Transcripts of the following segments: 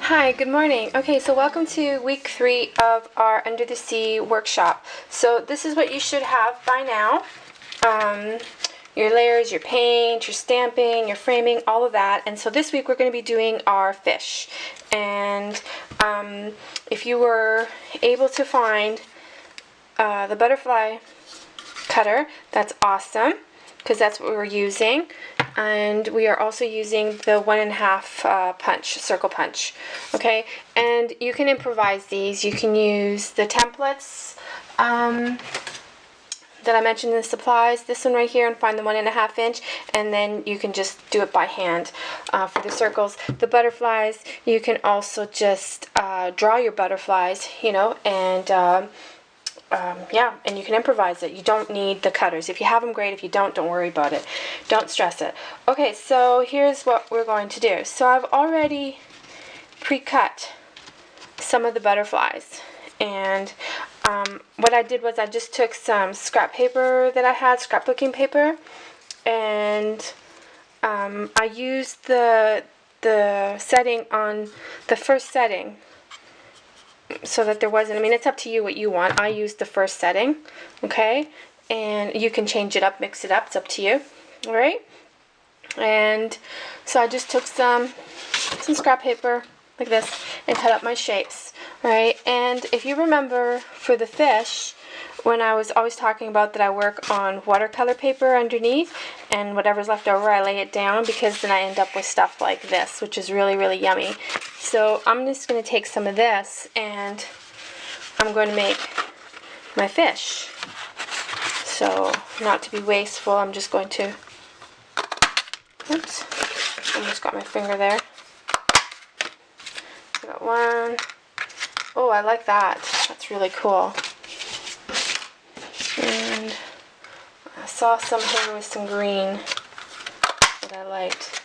Hi, good morning. Okay, so welcome to week 3 of our Under the Sea workshop. So this is what you should have by now. Your layers, your paint, your stamping, your framing, all of that. And so this week we're going to be doing our fish. And if you were able to find the butterfly cutter, that's awesome, because that's what we're using. And we are also using the 1.5 punch, circle punch. Okay, and you can improvise these. You can use the templates that I mentioned in the supplies, this one right here, and find the 1.5 inch, and then you can just do it by hand for the circles. The butterflies, you can also just draw your butterflies, you know, and yeah, and you can improvise it. You don't need the cutters. If you have them, great. If you don't worry about it. Don't stress it. Okay, so here's what we're going to do. So I've already pre-cut some of the butterflies, and what I did was I just took some scrap paper that I had, scrapbooking paper, and I used the setting on the first setting, so that there wasn't, I mean, it's up to you what you want. I used the first setting, okay? And you can change it up, mix it up, it's up to you, all right? And so I just took some scrap paper like this and cut up my shapes, right? And if you remember for the fish, when I was always talking about that I work on watercolor paper underneath, and whatever's left over I lay it down, because then I end up with stuff like this, which is really, really yummy. So I'm just going to take some of this and I'm going to make my fish. So not to be wasteful, I'm just going to, oops, almost got my finger there. Got one. Oh, I like that. That's really cool. And I saw some here with some green that I liked.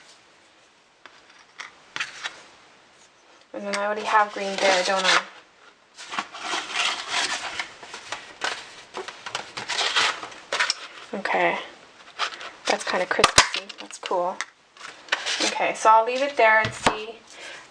And then I already have green there, don't I? Okay. That's kind of Christmassy. That's cool. Okay, so I'll leave it there and see.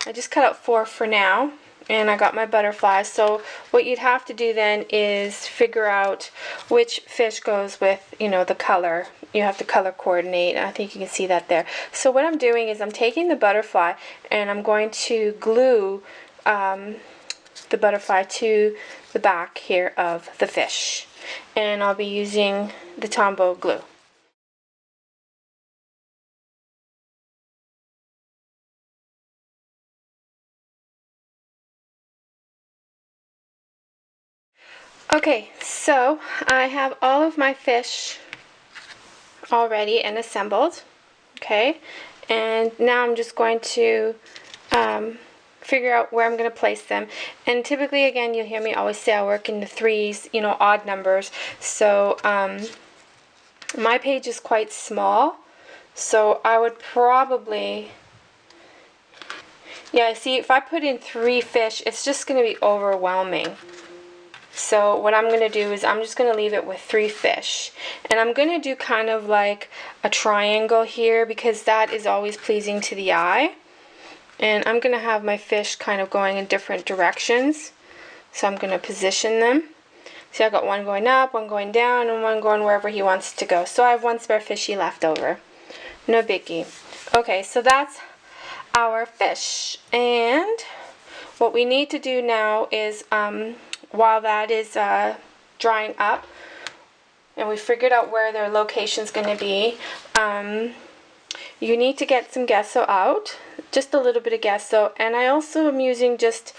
I just cut out 4 for now, and I got my butterflies. So what you'd have to do then is figure out which fish goes with, you know, the color. You have to color coordinate. I think you can see that there. So what I'm doing is I'm taking the butterfly and I'm going to glue the butterfly to the back here of the fish. And I'll be using the Tombow glue. Okay, so I have all of my fish already and assembled, okay, and now I'm just going to figure out where I'm going to place them. And typically, again, you'll hear me always say I work in the 3s, you know, odd numbers. So my page is quite small, so I would probably, yeah, see, if I put in 3 fish, it's just going to be overwhelming. So what I'm going to do is I'm just going to leave it with 3 fish. And I'm going to do kind of like a triangle here, because that is always pleasing to the eye. And I'm going to have my fish kind of going in different directions. So I'm going to position them. See, I got one going up, one going down, and one going wherever he wants to go. So I have one spare fishy left over. No biggie. Okay, so that's our fish. And what we need to do now is while that is drying up and we figured out where their location is going to be, you need to get some gesso out, just a little bit of gesso. And I also am using just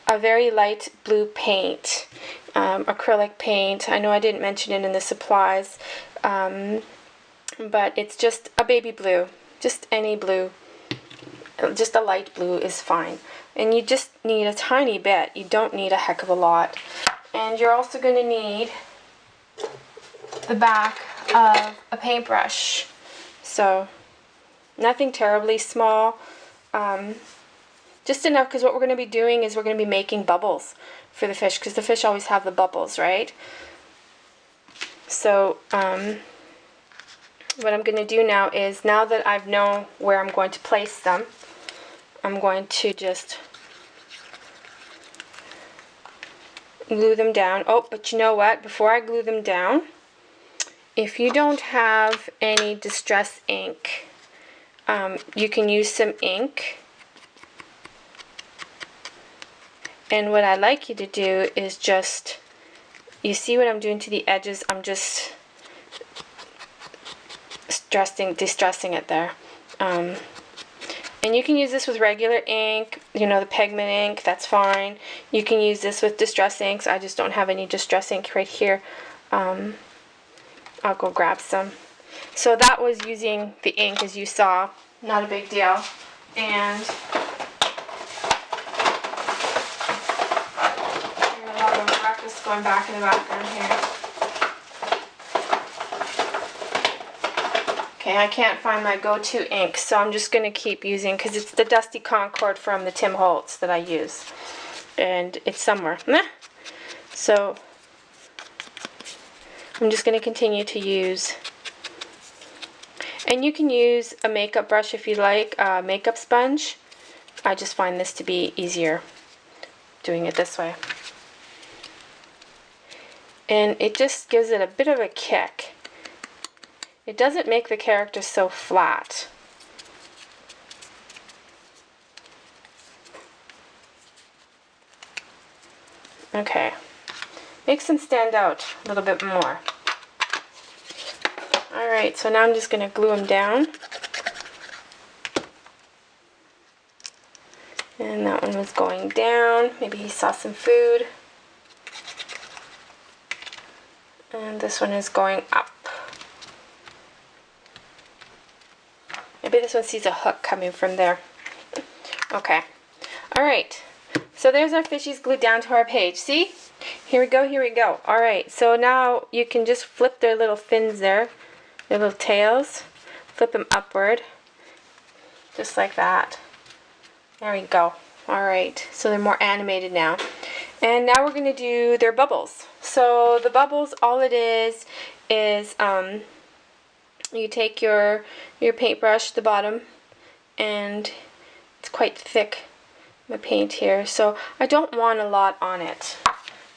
a very light blue paint, acrylic paint. I know I didn't mention it in the supplies, but it's just a baby blue, just any blue, just a light blue is fine. And you just need a tiny bit. You don't need a heck of a lot. And you're also going to need the back of a paintbrush. So nothing terribly small. Just enough, because what we're going to be doing is we're going to be making bubbles for the fish, because the fish always have the bubbles, right? So what I'm going to do now is, now that I know where I'm going to place them, I'm going to just glue them down. Oh, but you know what? Before I glue them down, if you don't have any Distress ink, you can use some ink. And what I like you to do is just, you see what I'm doing to the edges? I'm just distressing it there. And you can use this with regular ink, you know, the pigment ink, that's fine. You can use this with Distress inks. I just don't have any Distress ink right here. I'll go grab some. So that was using the ink, as you saw, not a big deal. And a lot of breakfast going back in the background here. Okay, I can't find my go-to ink, so I'm just going to keep using, because it's the Dusty Concord from the Tim Holtz that I use. And it's somewhere. So I'm just going to continue to use. And you can use a makeup brush if you like, a makeup sponge. I just find this to be easier doing it this way. And it just gives it a bit of a kick. It doesn't make the character so flat. Okay, makes them stand out a little bit more. Alright, so now I'm just going to glue them down. And that one was going down. Maybe he saw some food. And this one is going up. Maybe this one sees a hook coming from there. Okay. Alright. So there's our fishies glued down to our page. See? Here we go, here we go. Alright, so now you can just flip their little fins there. Their little tails. Flip them upward. Just like that. There we go. Alright, so they're more animated now. And now we're going to do their bubbles. So the bubbles, all it is you take your paintbrush, the bottom, and it's quite thick, my paint here, so I don't want a lot on it.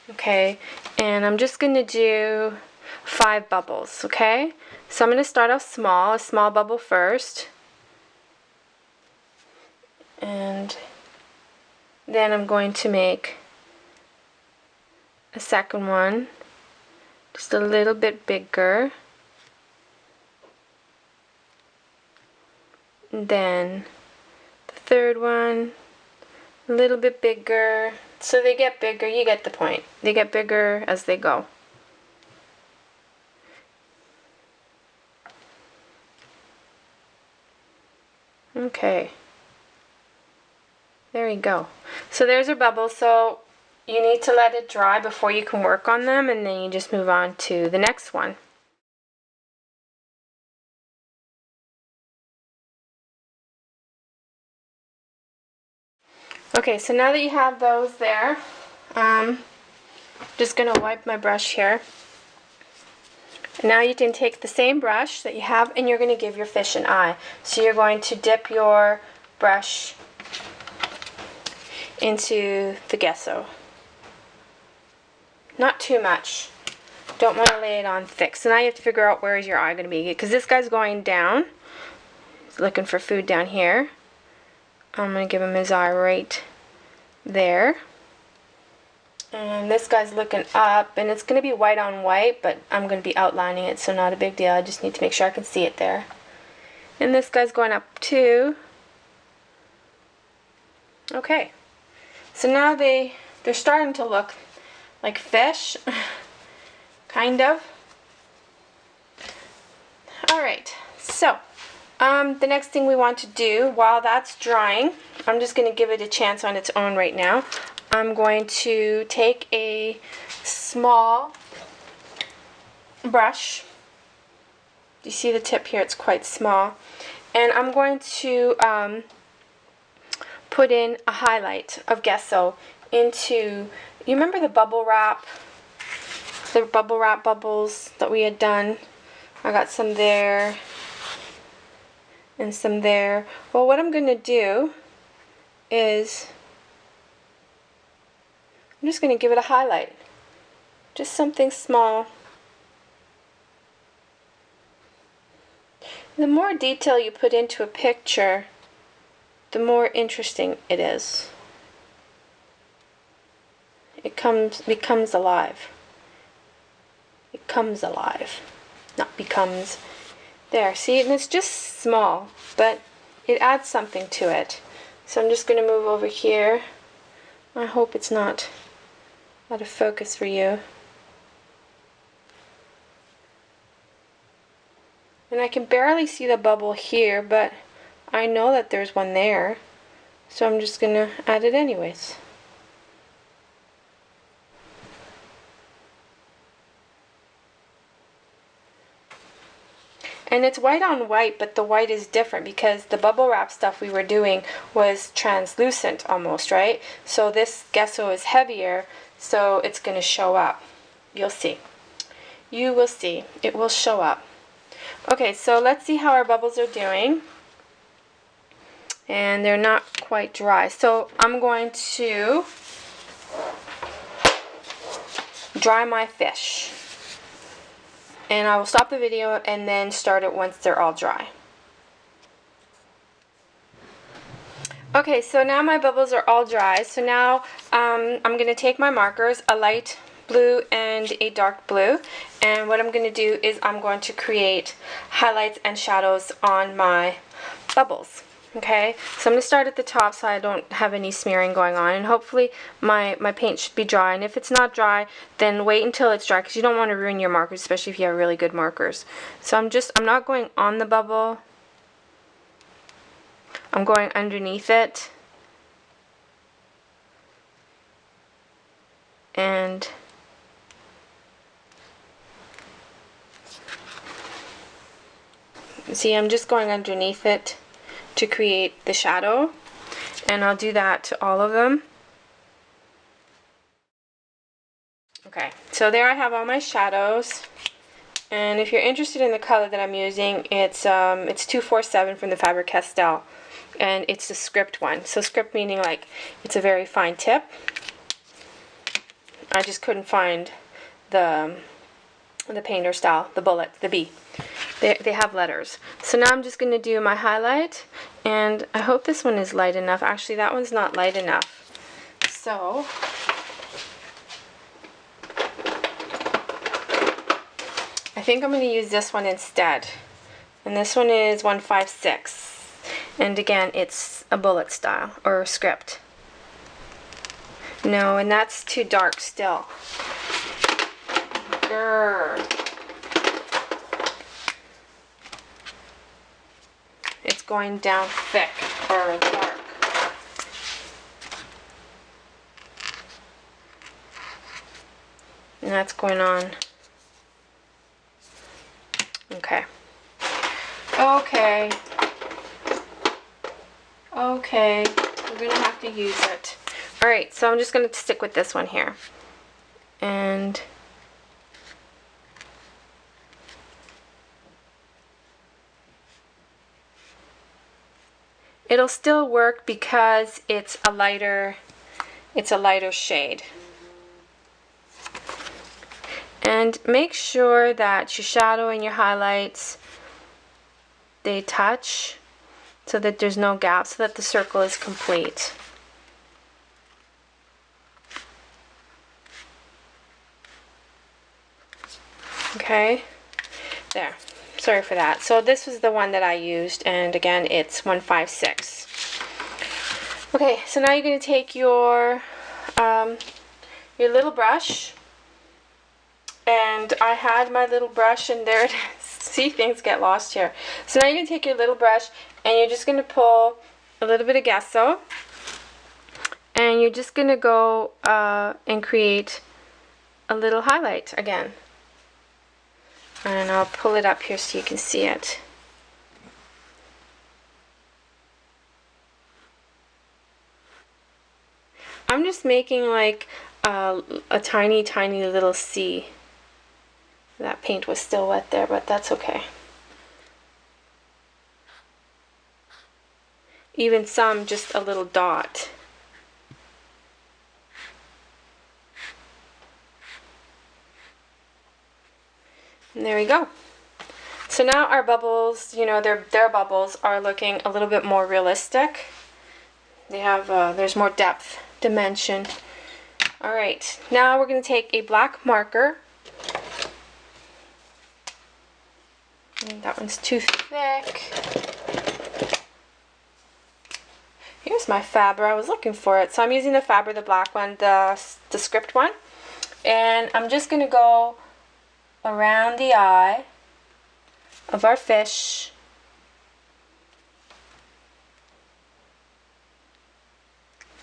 Okay, and I'm just going to do 5 bubbles, okay? So I'm going to start off small, a small bubble first. And then I'm going to make a second one, just a little bit bigger. And then the third one, a little bit bigger. So they get bigger, you get the point. They get bigger as they go. Okay. There you go. So there's our bubble. So you need to let it dry before you can work on them, and then you just move on to the next one. Okay, so now that you have those there, just going to wipe my brush here. And now you can take the same brush that you have and you're going to give your fish an eye. So you're going to dip your brush into the gesso. Not too much. Don't want to lay it on thick. So now you have to figure out where is your eye going to be, because this guy's going down. He's looking for food down here. I'm going to give him his eye right there. And this guy's looking up, and it's going to be white on white, but I'm going to be outlining it, so not a big deal. I just need to make sure I can see it there. And this guy's going up too. Okay. So now they're starting to look like fish. Kind of. Alright, so the next thing we want to do while that's drying, I'm just going to give it a chance on its own right now. I'm going to take a small brush. You see the tip here? It's quite small. And I'm going to put in a highlight of gesso into, you remember the bubble wrap? The bubble wrap bubbles that we had done? I got some there and some there. Well, what I'm going to do is I'm just going to give it a highlight. Just something small. The more detail you put into a picture, the more interesting it is. It becomes alive. It comes alive. Not becomes. There, see, and it's just small, but it adds something to it. So I'm just going to move over here. I hope it's not out of focus for you. And I can barely see the bubble here, but I know that there's one there. So I'm just going to add it anyways. And it's white on white, but the white is different because the bubble wrap stuff we were doing was translucent almost, right? So this gesso is heavier, so it's going to show up. You'll see. You will see. It will show up. Okay, so let's see how our bubbles are doing. And they're not quite dry. So I'm going to dry my fish. And I will stop the video and then start it once they're all dry. Okay, so now my bubbles are all dry. So now I'm going to take my markers, a light blue and a dark blue, and what I'm going to do is I'm going to create highlights and shadows on my bubbles. Okay, so I'm going to start at the top so I don't have any smearing going on, and hopefully my paint should be dry, and if it's not dry, then wait until it's dry because you don't want to ruin your markers, especially if you have really good markers. So I'm not going on the bubble, I'm going underneath it, and see, I'm just going underneath it to create the shadow, and I'll do that to all of them. Okay, so there I have all my shadows, and if you're interested in the color that I'm using, it's 247 from the Faber-Castell, and it's the script one. So script meaning like it's a very fine tip. I just couldn't find the painter style, the bullet, the B. They have letters. So now I'm just going to do my highlight, and I hope this one is light enough. Actually, that one's not light enough. So I think I'm going to use this one instead. And this one is 156. And again, it's a bullet style or a script. No, and that's too dark still. Grr. It's going down thick or dark. And that's going on. Okay. Okay. Okay. We're going to have to use it. Alright, so I'm just going to stick with this one here. And it'll still work because it's a lighter shade. And make sure that your shadow and your highlights, they touch so that there's no gap, so that the circle is complete. Okay, there. Sorry for that. So this was the one that I used, and again, it's 156. Okay, so now you're going to take your little brush, and I had my little brush, and there it is. See, things get lost here. So now you're going to take your little brush, and you're just going to pull a little bit of gesso, and you're just going to go and create a little highlight again. And I'll pull it up here so you can see it. I'm just making like a tiny little C. That paint was still wet there, but that's okay. Even some just a little dot. There we go. So now our bubbles, you know, their bubbles are looking a little bit more realistic. They have, there's more depth, dimension. All right, now we're going to take a black marker. And that one's too thick. Here's my Faber. I was looking for it. So I'm using the Faber, the black one, the script one. And I'm just going to go around the eye of our fish.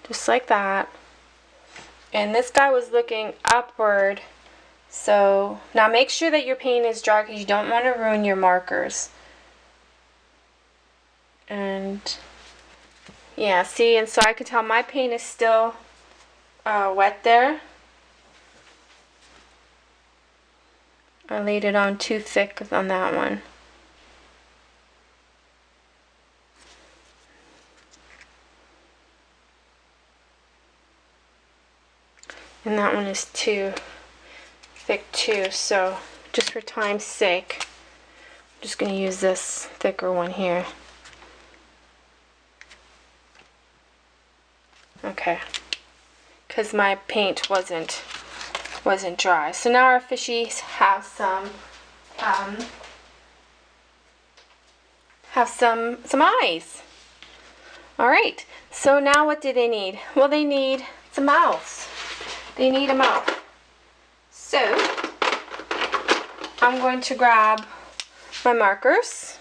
Just like that. And this guy was looking upward. So now make sure that your paint is dry because you don't want to ruin your markers. And yeah, see, and so I can tell my paint is still wet there. I laid it on too thick on that one. And that one is too thick too, so just for time's sake, I'm just going to use this thicker one here. Okay, because my paint wasn't dry. So now our fishies have some eyes. All right. So now what do they need? Well, they need some mouths. They need a mouth. So I'm going to grab my markers.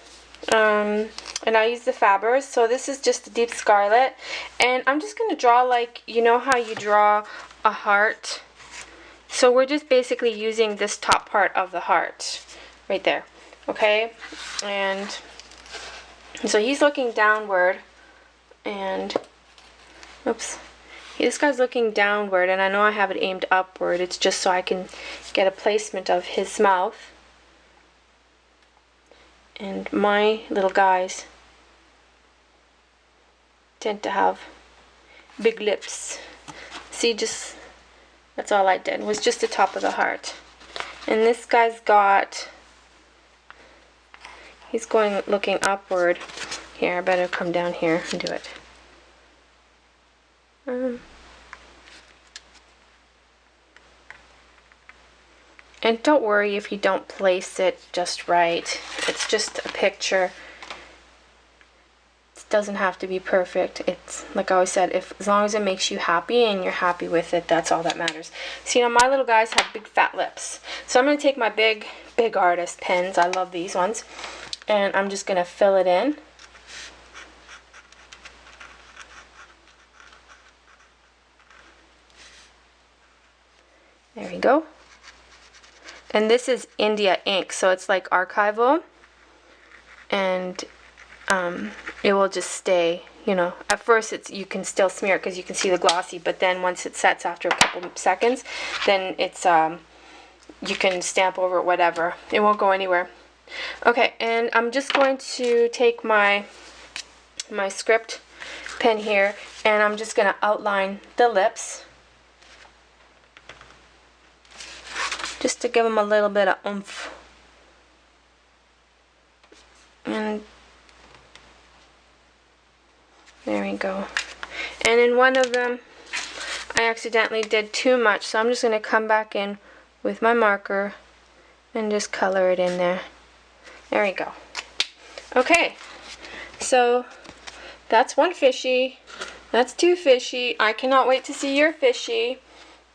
And I use the Fabers. So this is just a deep scarlet. And I'm just going to draw, like, you know how you draw a heart? So we're just basically using this top part of the heart right there. Okay? And so he's looking downward. And, oops. This guy's looking downward. And I know I have it aimed upward. It's just so I can get a placement of his mouth. And my little guys tend to have big lips. See, just, that's all I did, was just the top of the heart. And this guy's got, he's going, looking upward. Here, I better come down here and do it. And don't worry if you don't place it just right. It's just a picture. It doesn't have to be perfect. It's, like I always said, as long as it makes you happy and you're happy with it, that's all that matters. See, now my little guys have big fat lips. So I'm going to take my big artist pens. I love these ones. And I'm just going to fill it in. There we go. And this is India ink, so it's like archival, and it will just stay, you know. At first it's, you can still smear it because you can see the glossy, but then once it sets after a couple seconds, then it's you can stamp over it, whatever. It won't go anywhere. Okay, and I'm just going to take my script pen here, and I'm just going to outline the lips. Just to give them a little bit of oomph. And there we go. And in one of them, I accidentally did too much, so I'm just going to come back in with my marker and just color it in there. There we go. Okay, so that's one fishy. That's two fishy. I cannot wait to see your fishy.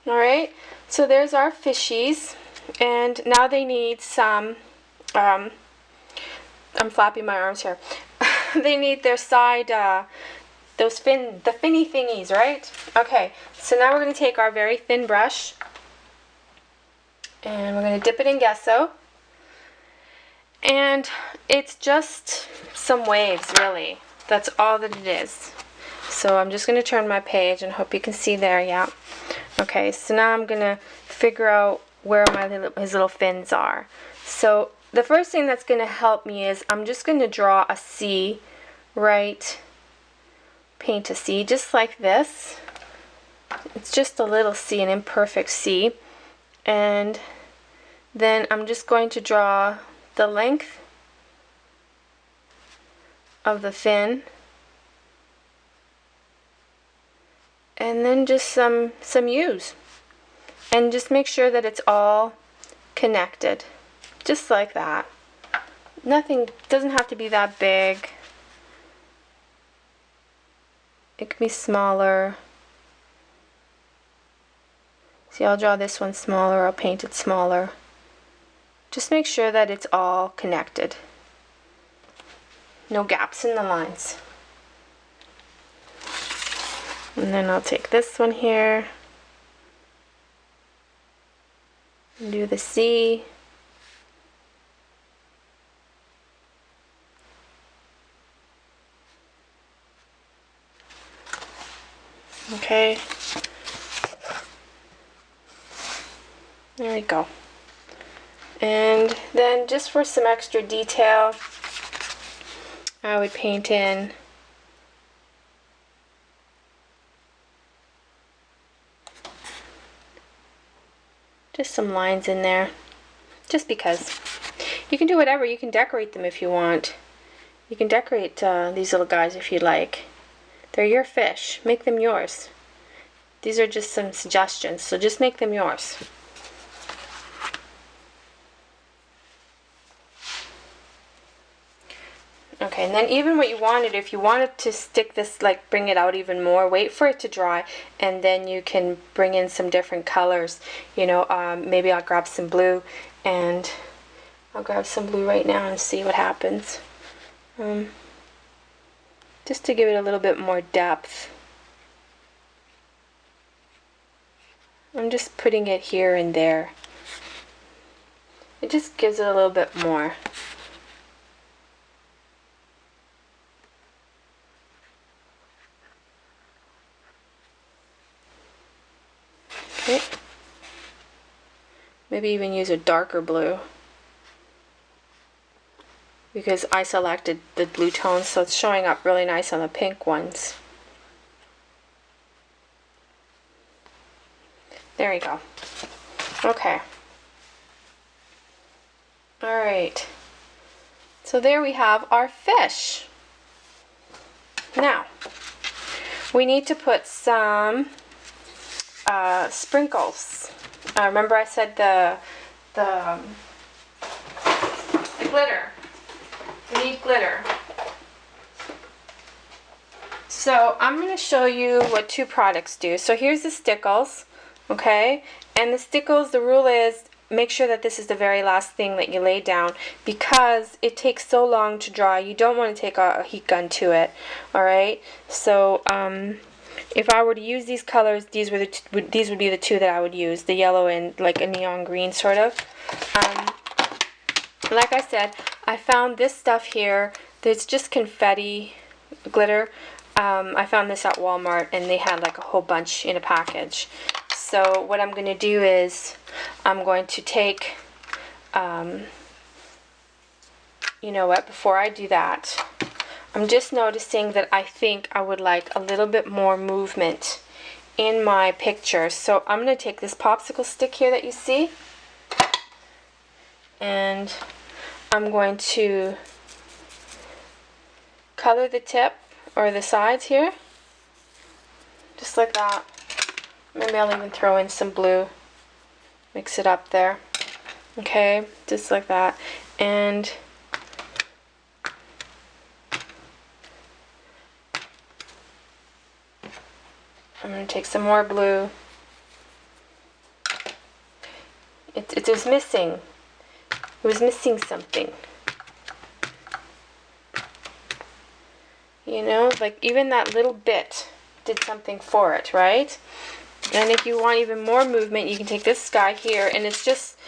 Alright, so there's our fishies, and now they need some, I'm flapping my arms here, they need their side, the finny thingies, right? Okay, so now we're going to take our very thin brush, and we're going to dip it in gesso, and it's just some waves, really. That's all that it is. So I'm just going to turn my page and hope you can see there, yeah. Okay, so now I'm going to figure out where his little fins are. So the first thing that's going to help me is I'm just going to draw a C, right? Paint a C just like this. It's just a little C, an imperfect C. And Then I'm just going to draw the length of the fin, and then just some U's, and just make sure that it's all connected, just like that. Nothing doesn't have to be that big. It can be smaller. See, I'll draw this one smaller, I'll paint it smaller. Just make sure that it's all connected. No gaps in the lines. And then I'll take this one here and do the C. Okay. There we go. And then just for some extra detail, I would paint in just some lines in there, just because. You can do whatever. You can decorate them if you want. You can decorate these little guys if you like. They're your fish. Make them yours. These are just some suggestions, so just make them yours. Okay, and then even what you wanted, if you wanted to stick this, like bring it out even more, wait for it to dry, and then you can bring in some different colors. You know, maybe I'll grab some blue, and I'll grab some blue right now and see what happens. Just to give it a little bit more depth. I'm just putting it here and there. It just gives it a little bit more. Okay. Maybe even use a darker blue, because I selected the blue tones, so it's showing up really nice on the pink ones. There we go. Okay. Alright. So there we have our fish. Now, we need to put some sprinkles. Remember I said the glitter. We need glitter. So I'm going to show you what two products do. So here's the stickles, okay? And the stickles, the rule is make sure that this is the very last thing that you lay down, because it takes so long to dry. You don't want to take a heat gun to it, alright? So if I were to use these colors, these would be the two that I would use, the yellow and like a neon green sort of. Like I said, I found this stuff here. There's just confetti glitter. I found this at Walmart, and they had like a whole bunch in a package. So what I'm going to do is I'm going to take, you know what, before I do that, I'm just noticing that I think I would like a little bit more movement in my picture. So I'm going to take this popsicle stick here that you see, and I'm going to color the tip or the sides here, just like that. Maybe I'll even throw in some blue, mix it up there. Okay, just like that. And I'm going to take some more blue. It was missing. It was missing something. You know, like even that little bit did something for it, right? And if you want even more movement, you can take this guy here, and it's just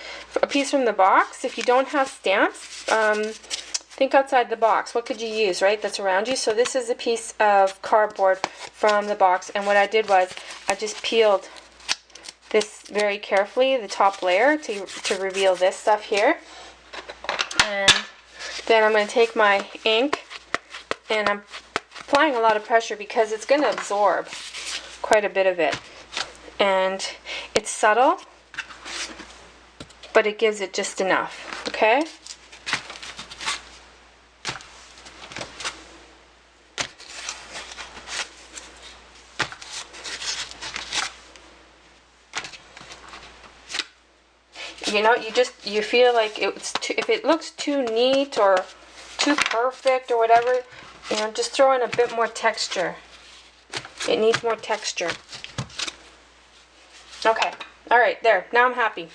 a piece from the box. If you don't have stamps, think outside the box. What could you use, right, that's around you? So this is a piece of cardboard from the box, and what I did was I just peeled this very carefully, the top layer, to reveal this stuff here. And then I'm going to take my ink, and I'm applying a lot of pressure because it's going to absorb quite a bit of it. And it's subtle, but it gives it just enough, okay? You know, you feel like it's too, if it looks too neat or too perfect or whatever, you know, just throw in a bit more texture. It needs more texture. Okay, all right, there, now I'm happy.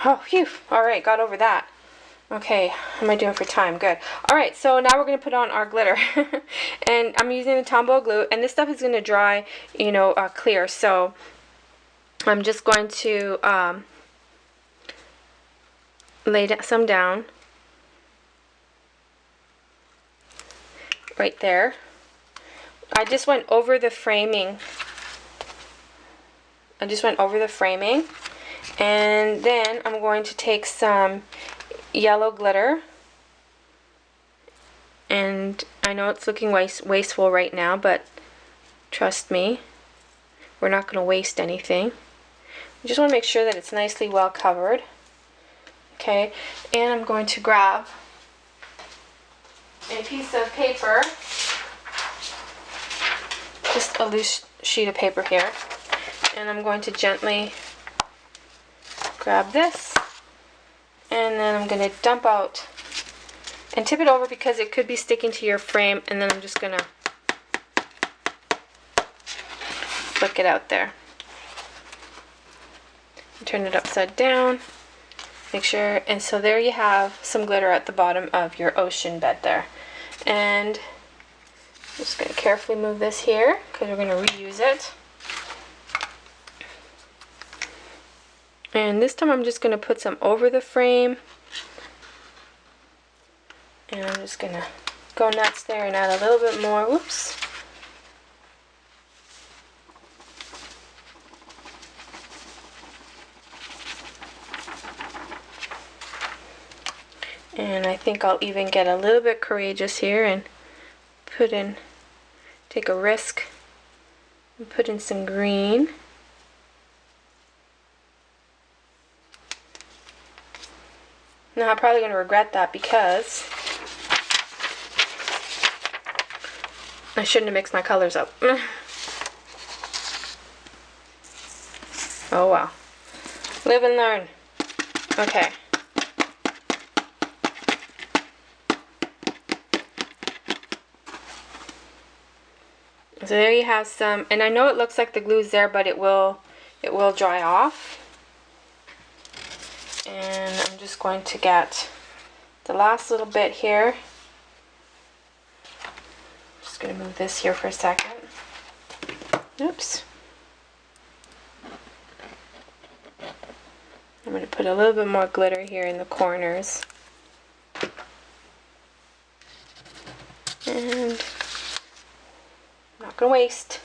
Oh, phew, all right, got over that. Okay, how am I doing for time? Good. All right, so now we're going to put on our glitter. And I'm using the Tombow glue, and this stuff is going to dry, you know, clear. So I'm just going to lay some down right there. I just went over the framing. And then I'm going to take some yellow glitter, and I know it's looking wasteful right now, but trust me, we're not going to waste anything. You just want to make sure that it's nicely well covered. Okay, and I'm going to grab a piece of paper, just a loose sheet of paper here, and I'm going to gently grab this, and then I'm going to dump out and tip it over because it could be sticking to your frame, and then I'm just going to flick it out there. Turn it upside down, make sure, and so there you have some glitter at the bottom of your ocean bed there. And I'm just going to carefully move this here because we're going to reuse it. And this time I'm just going to put some over the frame. And I'm just going to go nuts there and add a little bit more. Whoops. And I think I'll even get a little bit courageous here and take a risk and put in some green. Now I'm probably going to regret that because I shouldn't have mixed my colors up. Oh well. Live and learn. Okay. So there you have some, and I know it looks like the glue's there, but it will dry off. And I'm just going to get the last little bit here. Just going to move this here for a second. Oops. I'm going to put a little bit more glitter here in the corners. And I'm not going to waste.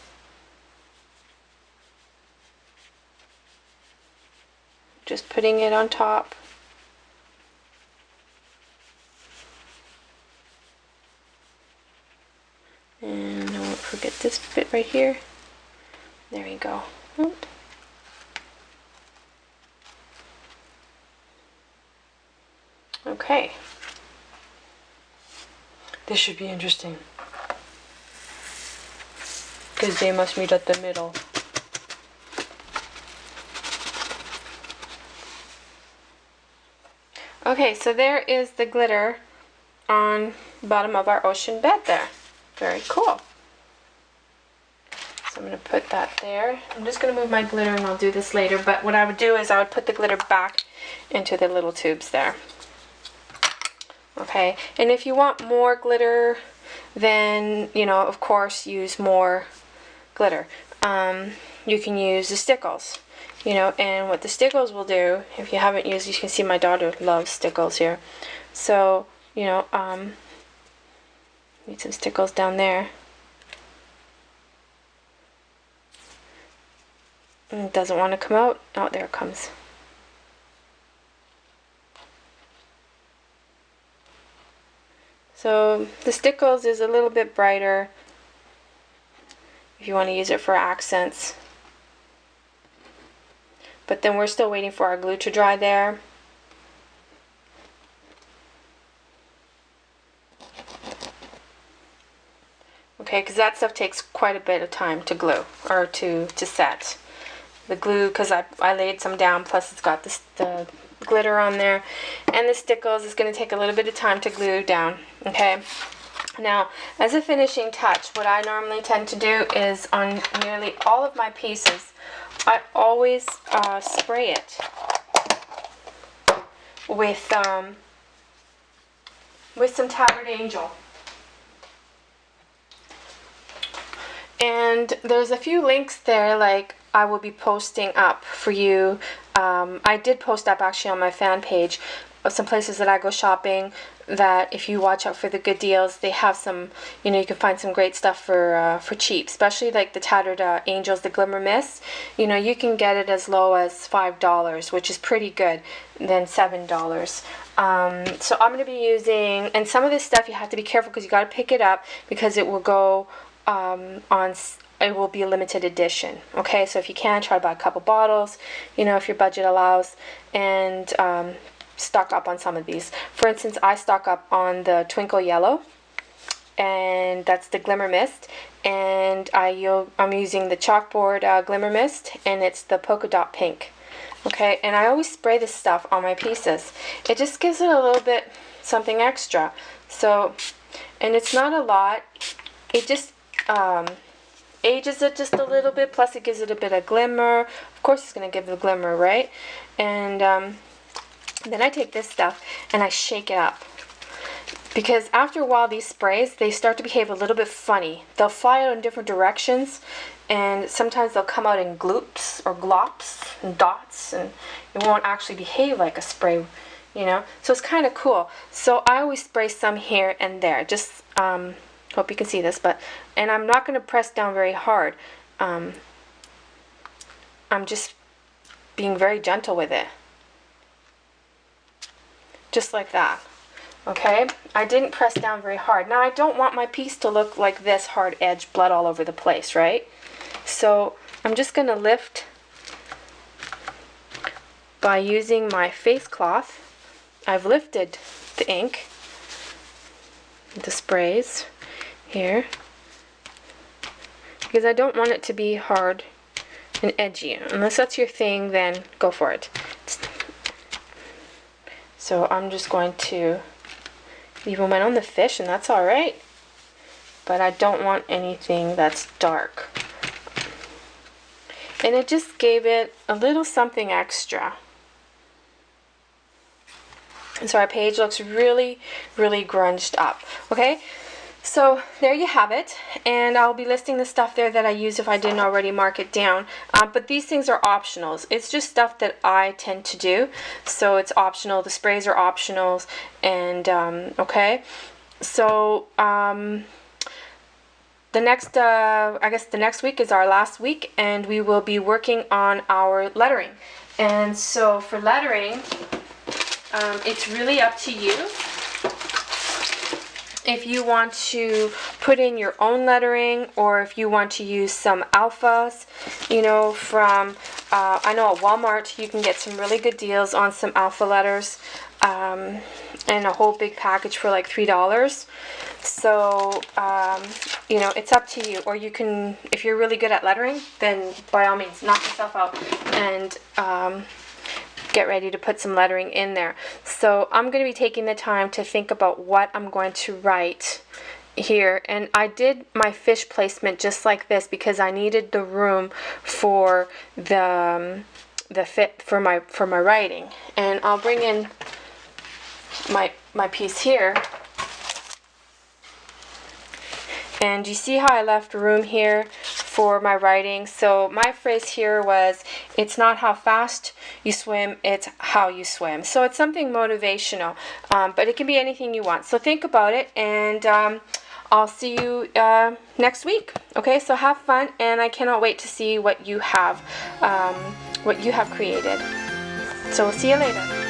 Just putting it on top. And I won't forget this bit right here. There you go. Oop. Okay. This should be interesting, because they must meet at the middle. Okay, so there is the glitter on the bottom of our ocean bed there. Very cool. So I'm going to put that there. I'm just going to move my glitter, and I'll do this later, but what I would do is I would put the glitter back into the little tubes there. Okay, and if you want more glitter, then, you know, of course, use more glitter. You can use the stickles, you know, and what the stickles will do, if you haven't used, you can see my daughter loves stickles here. So, you know, need some stickles down there. And it doesn't want to come out. Oh, there it comes. So the stickles is a little bit brighter if you want to use it for accents. but then we're still waiting for our glue to dry there. Okay, because that stuff takes quite a bit of time to glue, or to set. The glue, because I laid some down, plus it's got the glitter on there, and the stickles is going to take a little bit of time to glue down. Okay, now as a finishing touch, what I normally tend to do is on nearly all of my pieces, I always spray it with some Tattered Angel. And there's a few links there, like I will be posting up for you. I did post up actually on my fan page of some places that I go shopping, that if you watch out for the good deals, they have some, you know, you can find some great stuff for cheap, especially like the Tattered Angels, the Glimmer Mist. You know, you can get it as low as $5, which is pretty good, than $7. So I'm going to be using, and some of this stuff you have to be careful because you got to pick it up because it will go it will be a limited edition. Okay, so if you can, try to buy a couple bottles, you know, if your budget allows, and stock up on some of these. For instance, I stock up on the Twinkle Yellow, and that's the Glimmer Mist, and I'm using the Chalkboard Glimmer Mist, and it's the Polka Dot Pink. Okay, and I always spray this stuff on my pieces. It just gives it a little bit something extra. So, and it's not a lot. It just ages it just a little bit, plus it gives it a bit of glimmer. Of course it's going to give the glimmer, right? And then I take this stuff and I shake it up, because after a while these sprays, they start to behave a little bit funny. They'll fly out in different directions, and sometimes they'll come out in gloops or glops and dots, and it won't actually behave like a spray, you know. So it's kind of cool. So I always spray some here and there, just hope you can see this, and I'm not going to press down very hard. I'm just being very gentle with it, just like that. Okay, I didn't press down very hard. Now I don't want my piece to look like this, hard edge, blood all over the place, right? So I'm just going to lift by using my face cloth. I've lifted the ink, the sprays here, because I don't want it to be hard and edgy. Unless that's your thing, then go for it. So I'm just going to leave one on the fish, and that's alright, but I don't want anything that's dark. And it just gave it a little something extra. And so our page looks really, really grunged up. Okay, so there you have it, and I'll be listing the stuff there that I use if I didn't already mark it down. But these things are optionals. It's just stuff that I tend to do, so it's optional. The sprays are optionals, and okay. So the next, I guess the next week is our last week, and we will be working on our lettering. And so for lettering, it's really up to you. If you want to put in your own lettering, or if you want to use some alphas, you know, from, I know at Walmart you can get some really good deals on some alpha letters, and a whole big package for like $3. So, you know, it's up to you. Or you can, if you're really good at lettering, then by all means, knock yourself out and get ready to put some lettering in there. So I'm going to be taking the time to think about what I'm going to write here, and I did my fish placement just like this because I needed the room for the fit for my writing. And I'll bring in my piece here, and you see how I left room here for my writing. So my phrase here was, it's not how fast you swim, it's how you swim. So it's something motivational, but it can be anything you want. So think about it, and I'll see you next week. Okay, so have fun, and I cannot wait to see what you have created. So we'll see you later.